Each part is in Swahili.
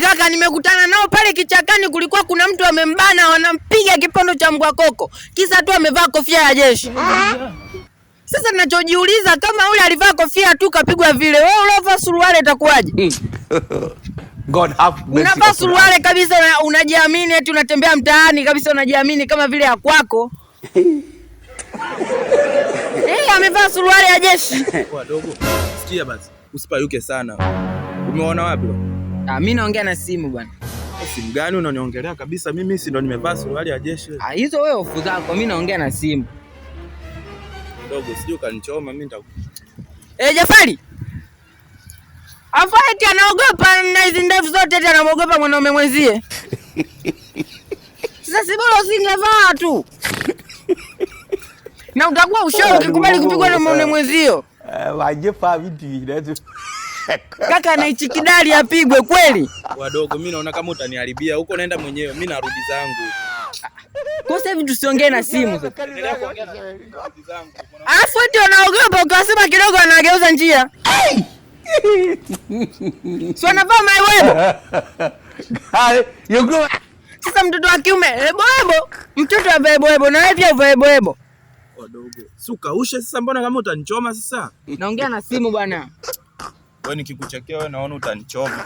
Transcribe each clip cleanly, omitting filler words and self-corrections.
Kaka, nimekutana nao pale kichakani, kulikuwa kuna mtu amembana, wanampiga kipondo cha mbwa koko. Kisa tu amevaa kofia ya jeshi. Sasa ninachojiuliza, kama yule alivaa kofia tu kapigwa vile, wewe ulovaa suruali itakuwaje? God have mercy. Unavaa suruali kabisa, unajiamini eti unatembea mtaani kabisa, unajiamini kama vile ya kwako. Amevaa suruali ya jeshi. Wadogo, sikia basi. Usipayuke sana. Umeona wapi? Mimi naongea na simu bwana. Simu gani unaniongelea kabisa? Mimi si ndo nimevaa suruali ya jeshi. Hizo wewe hofu zako, mimi naongea na simu. Dogo, sije ukanichoma mimi Jafari. Afaiti anaogopa na hizo ndevu zote, eti anaogopa mwanaume mwenzie. Sasa si bora usingevaa tu. Na utakuwa ushauri ukikubali kupigwa na mwanaume mwenzio. Wajefa vitu hivi. Kaka anaichikidali apigwe kweli. Wadogo, mimi naona kama utaniharibia. Huko naenda mwenyewe, mimi narudi zangu. Kwa sasa hivi tusiongee na simu sasa. Alafu eti wanaogopa ukasema kidogo anageuza njia. Si wanavaa maiwebo. Sasa mtoto wa kiume ebo, mtoto wa ebo na wewe pia ebo. Wadogo, si ukaushe sasa, mbona kama utanichoma sasa? Naongea na simu bwana. Wewe nikikuchekea wewe naona utanichoma.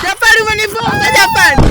Jafari, umenifunga Jafari.